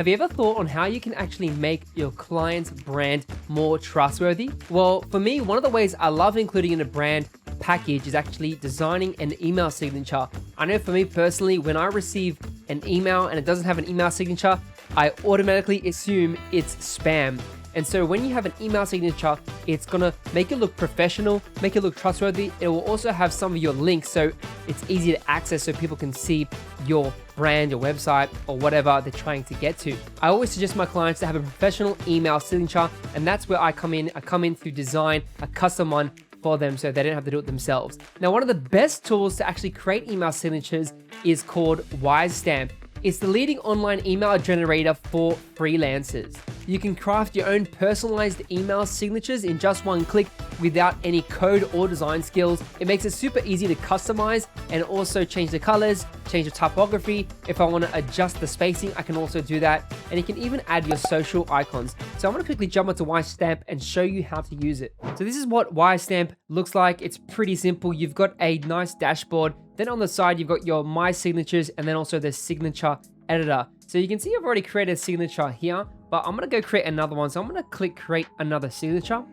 Have you ever thought on how you can actually make your client's brand more trustworthy? Well, for me, one of the ways I love including in a brand package is actually designing an email signature. I know for me personally, when I receive an email and it doesn't have an email signature, I automatically assume it's spam. And so when you have an email signature, it's gonna make it look professional, make it look trustworthy. It will also have some of your links so it's easy to access so people can see your brand, your website, or whatever they're trying to get to. I always suggest my clients to have a professional email signature, and that's where I come in. I come in to design a custom one for them so they don't have to do it themselves. Now, one of the best tools to actually create email signatures is called Wisestamp. It's the leading online email generator for freelancers. You can craft your own personalized email signatures in just one click without any code or design skills. It makes it super easy to customize and also change the colors, change the typography. If I want to adjust the spacing, I can also do that. And you can even add your social icons. So I'm going to quickly jump into Wisestamp and show you how to use it. So this is what Wisestamp looks like. It's pretty simple. You've got a nice dashboard. Then on the side, you've got your My Signatures and then also the signature editor. So you can see I've already created a signature here, but I'm gonna go create another one. So I'm gonna click create another signature,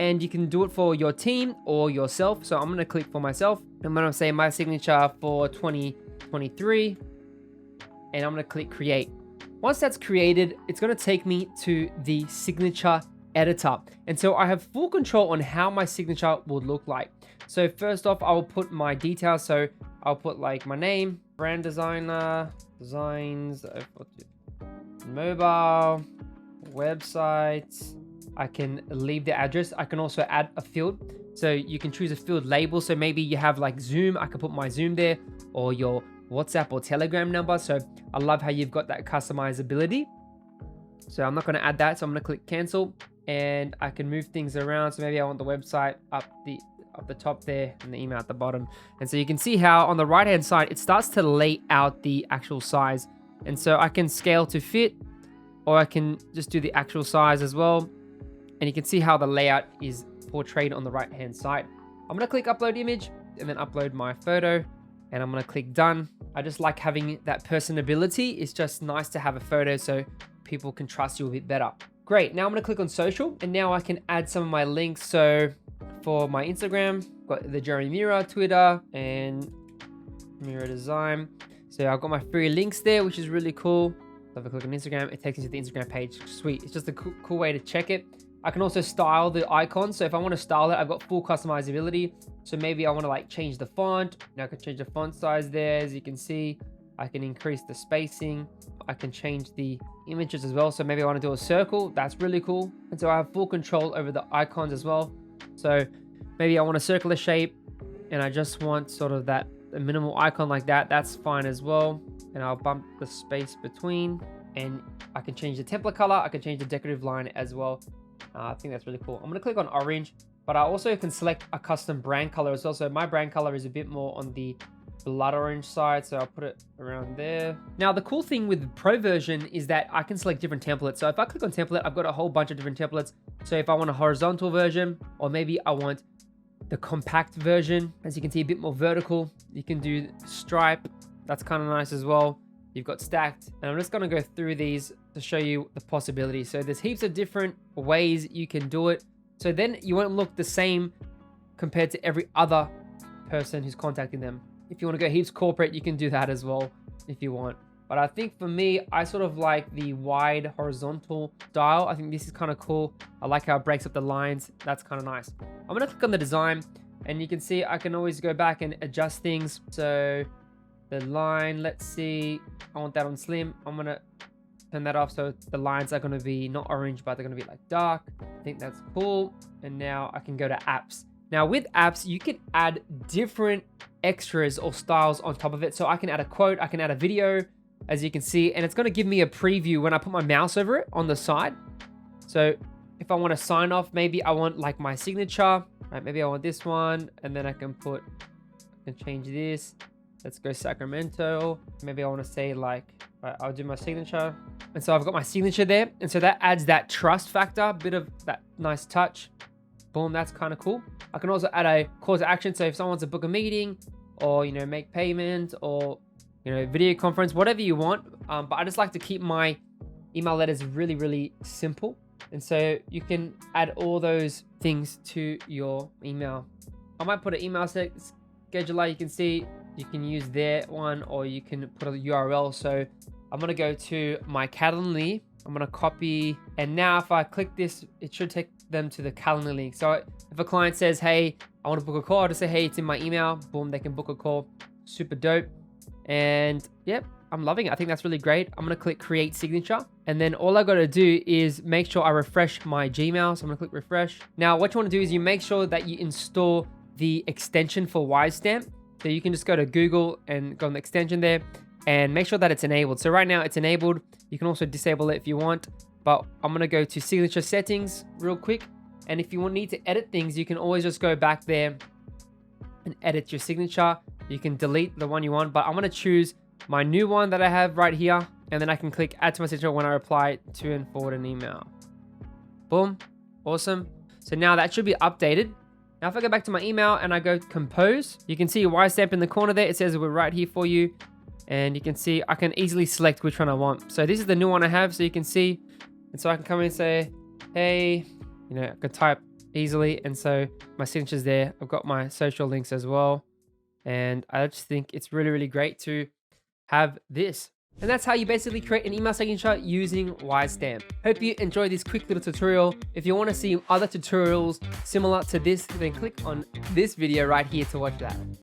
and you can do it for your team or yourself. So I'm gonna click for myself. I'm gonna say my signature for 2023, and I'm gonna click create. Once that's created, it's gonna take me to the signature editor. And so I have full control on how my signature will look like. So first off, I will put my details. So I'll put like my name, brand designer, designs, mobile, website. I can leave the address. I can also add a field. So you can choose a field label. So maybe you have like Zoom. I can put my Zoom there, or your WhatsApp or Telegram number. So I love how you've got that customizability. So I'm not going to add that. So I'm going to click cancel, and I can move things around. So maybe I want the website up the top there and the email at the bottom. And so you can see how on the right hand side, it starts to lay out the actual size. And so I can scale to fit, or I can just do the actual size as well. And you can see how the layout is portrayed on the right hand side. I'm going to click upload image and then upload my photo, and I'm going to click done. I just like having that personability. It's just nice to have a photo so people can trust you a bit better. Great. Now I'm going to click on social, and now I can add some of my links. So for my Instagram, got the Jeremy Mura, Twitter, and Mura Design. So I've got my free links there, which is really cool. So if I click on Instagram, it takes me to the Instagram page. Sweet. It's just a cool way to check it. I can also style the icon. So if I want to style it, I've got full customizability. So maybe I want to like change the font. Now I can change the font size there. As you can see, I can increase the spacing. I can change the images as well. So maybe I want to do a circle. That's really cool. And so I have full control over the icons as well. So maybe I want a circular shape, and I just want sort of that a minimal icon like that. That's fine as well. And I'll bump the space between, and I can change the template color. I can change the decorative line as well. I think that's really cool. I'm going to click on orange, but I also can select a custom brand color as well. So my brand color is a bit more on the blood orange side, so I'll put it around there. Now the cool thing with the pro version is that I can select different templates. So if I click on template, I've got a whole bunch of different templates. So if I want a horizontal version, or maybe I want the compact version, as you can see, a bit more vertical, you can do stripe. That's kind of nice as well. You've got stacked, and I'm just going to go through these to show you the possibilities. So there's heaps of different ways you can do it. So then you won't look the same compared to every other person who's contacting them. If you want to go heaps corporate, you can do that as well if you want. But I think for me, I sort of like the wide horizontal style. I think this is kind of cool. I like how it breaks up the lines. That's kind of nice. I'm going to click on the design, and you can see I can always go back and adjust things. So the line, let's see, I want that on slim. I'm going to turn that off. So the lines are going to be not orange, but they're going to be like dark. I think that's cool. And now I can go to apps. Now with apps, you can add different extras or styles on top of it. So I can add a quote, I can add a video, as you can see, and it's going to give me a preview when I put my mouse over it on the side. So if I want to sign off, maybe I want like my signature, right? Maybe I want this one, and then I can change this. Let's go Sacramento. Maybe I want to say like, right, I'll do my signature. And so I've got my signature there. And so that adds that trust factor, a bit of that nice touch. Boom, that's kind of cool. I can also add a call to action. So if someone wants to book a meeting, or, you know, make payment, or, you know, video conference, whatever you want. But I just like to keep my email letter is really, really simple. And so you can add all those things to your email. I might put an email scheduler. You can see you can use their one, or you can put a URL. So I'm going to go to my Calendly. I'm going to copy. And now if I click this, it should take them to the Calendly link. So if a client says, hey, I want to book a call, I'll just say, hey, it's in my email. Boom, they can book a call. Super dope. And yep, I'm loving it. I think that's really great. I'm going to click create signature. And then all I got to do is make sure I refresh my Gmail. So I'm going to click refresh. Now, what you want to do is you make sure that you install the extension for Wisestamp. So you can just go to Google and go on the extension there and make sure that it's enabled. So right now it's enabled. You can also disable it if you want, but I'm going to go to signature settings real quick. And if you need to edit things, you can always just go back there and edit your signature. You can delete the one you want, but I'm going to choose my new one that I have right here. And then I can click add to my signature when I reply to and forward an email. Boom. Awesome. So now that should be updated. Now if I go back to my email and I go compose, you can see Wisestamp in the corner there. It says we're right here for you. And you can see I can easily select which one I want. So this is the new one I have, so you can see. And so I can come in and say, hey, you know, I can type easily. And so my signature's there. I've got my social links as well. And I just think it's really, really great to have this. And that's how you basically create an email signature using Wisestamp. Hope you enjoyed this quick little tutorial. If you want to see other tutorials similar to this, then click on this video right here to watch that.